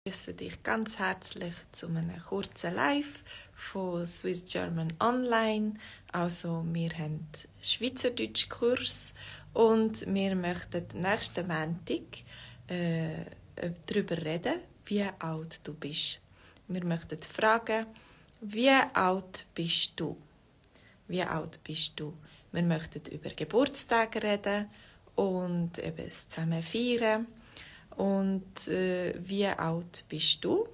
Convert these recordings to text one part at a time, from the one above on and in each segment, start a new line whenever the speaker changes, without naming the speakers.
Ich begrüße dich ganz herzlich zu einem kurzen Live von Swiss German Online. Also wir haben Schweizerdeutsch-Kurs und wir möchten nächsten Montag darüber reden, wie alt du bist. Wir möchten fragen, wie alt bist du? Wie alt bist du? Wir möchten über Geburtstage reden und eben es zusammen feiern. Und wie alt bist du?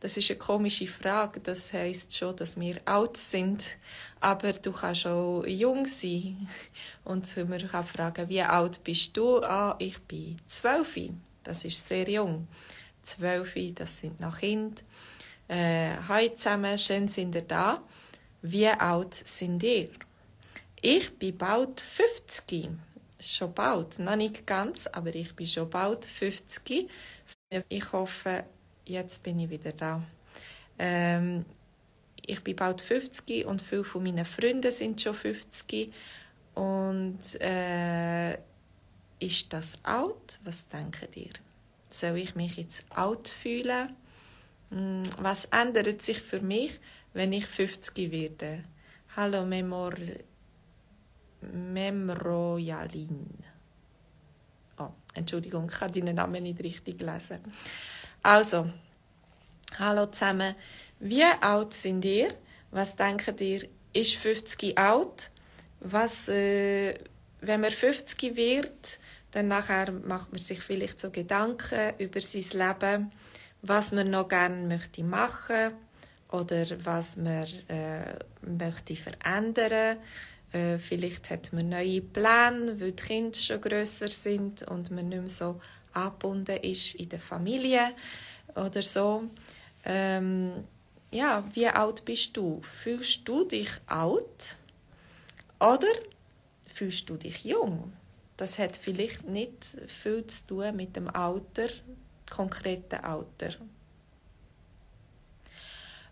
Das ist eine komische Frage. Das heisst schon, dass wir alt sind. Aber du kannst auch jung sein. Und man kann fragen, wie alt bist du? Ah, ich bin 12. Das ist sehr jung. 12, das sind noch Kinder. Hallo zusammen, schön sind ihr da. Wie alt sind ihr? Ich bin bald 50. Schon bald, noch nicht ganz, aber ich bin schon bald 50. Ich hoffe, jetzt bin ich wieder da. Ich bin bald 50 und viele von meinen Freunden sind schon 50. Und ist das alt? Was denkt ihr? Soll ich mich jetzt alt fühlen? Was ändert sich für mich, wenn ich 50 werde? Hallo Memrojalin. Oh, Entschuldigung, ich kann deinen Namen nicht richtig lesen. Also, hallo zusammen. Wie alt sind ihr? Was denkt ihr? Ist 50 alt? Wenn man 50 wird, dann nachher macht man sich vielleicht so Gedanken über sein Leben, was man noch gerne möchte machen oder was man möchte verändern. Vielleicht hat man neue Pläne, weil die Kinder schon grösser sind und man nicht mehr so angebunden ist in der Familie oder so. Wie alt bist du? Fühlst du dich alt oder fühlst du dich jung? Das hat vielleicht nicht viel zu tun mit dem Alter, konkreten Alter.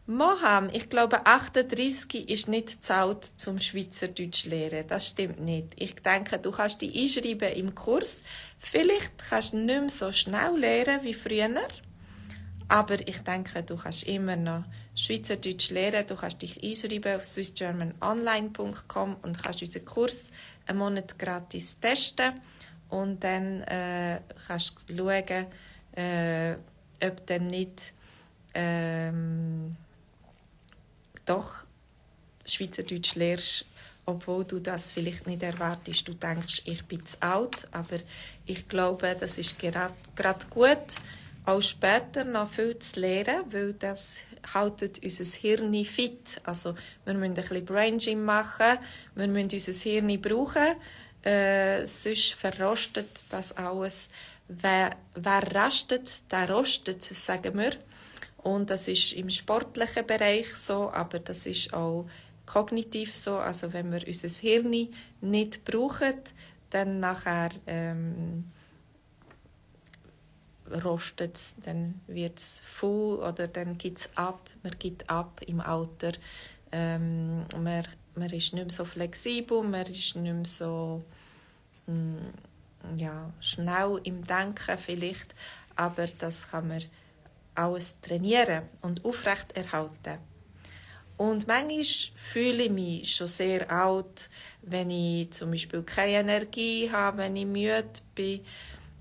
Moham, ich glaube 38 ist nicht zu alt zum Schweizerdeutsch lernen. Das stimmt nicht. Ich denke, du kannst dich einschreiben im Kurs. Vielleicht kannst du nicht mehr so schnell lernen wie früher. Aber ich denke, du kannst immer noch Schweizerdeutsch lernen. Du kannst dich einschreiben auf swissgermanonline.com und kannst unseren Kurs einen Monat gratis testen. Und dann kannst du schauen, ob dann nicht doch Schweizerdeutsch lernst, obwohl du das vielleicht nicht erwartest. Du denkst, ich bin zu alt, aber ich glaube, das ist gerade gut, auch später noch viel zu lernen, weil das haltet unser Hirn fit. Also wir müssen ein bisschen Brain Gym machen, wir müssen unser Hirn brauchen, sonst verrostet das alles. Wer rastet, der rostet, sagen wir. Und das ist im sportlichen Bereich so, aber das ist auch kognitiv so. Also wenn wir unser Hirn nicht brauchen, dann nachher rostet es, dann wird es faul oder dann gibt es ab. Man gibt ab im Alter. Man ist nicht mehr so flexibel, man ist nicht mehr so schnell im Denken vielleicht, aber das kann man alles trainieren und aufrechterhalten. Und manchmal fühle ich mich schon sehr alt, wenn ich zum Beispiel keine Energie habe, wenn ich müde bin,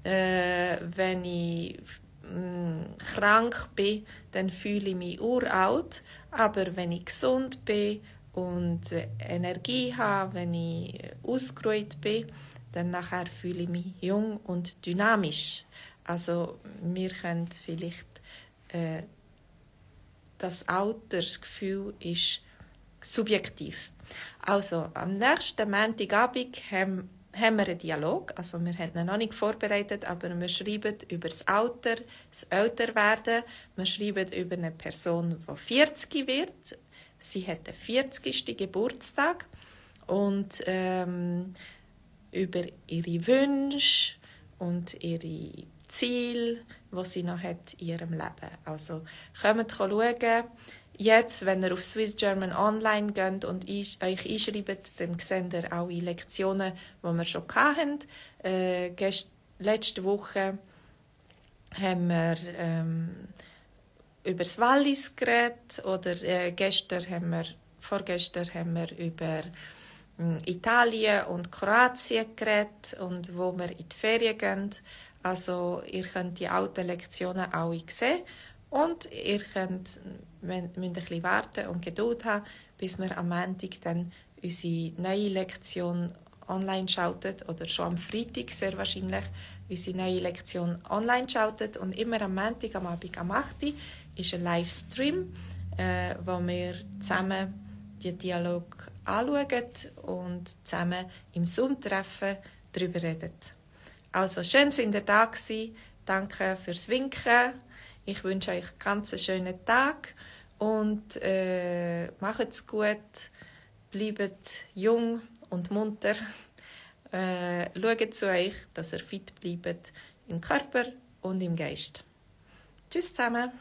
wenn ich krank bin, dann fühle ich mich uralt. Aber wenn ich gesund bin und Energie habe, wenn ich ausgeruht bin, dann nachher fühle ich mich jung und dynamisch. Also wir können vielleicht das Altersgefühl ist subjektiv. Also am nächsten Montagabend haben wir einen Dialog. Also wir haben ihn noch nicht vorbereitet, aber wir schreiben über das Alter, das Älterwerden. Wir schreiben über eine Person, die 40 wird. Sie hat den 40. Geburtstag. Und über ihre Wünsche und ihre Ziele, die sie noch hat in ihrem Leben. Also kommt schauen. Jetzt, wenn ihr auf Swiss German Online geht und euch einschreibt, dann seht ihr alle Lektionen, die wir schon hatten. Letzte Woche haben wir über das Wallis geredet oder vorgestern haben wir über Italien und Kroatien geredet und wo wir in die Ferien gehen. Also ihr könnt die alten Lektionen alle sehen und ihr müsst ein bisschen warten und Geduld haben, bis wir am Montag dann unsere neue Lektion online schaltet oder schon am Freitag sehr wahrscheinlich unsere neue Lektion online schaltet. Und immer am Montag am Abend am 8 Uhr ist ein Livestream, wo wir zusammen den Dialog anschauen und zusammen im Zoom-Treffen darüber reden. Also schön, sind ihr da gewesen. Danke fürs Winken. Ich wünsche euch einen ganz schönen Tag und macht's gut. Bleibt jung und munter. Schaut zu euch, dass ihr fit bleibt im Körper und im Geist. Tschüss zusammen.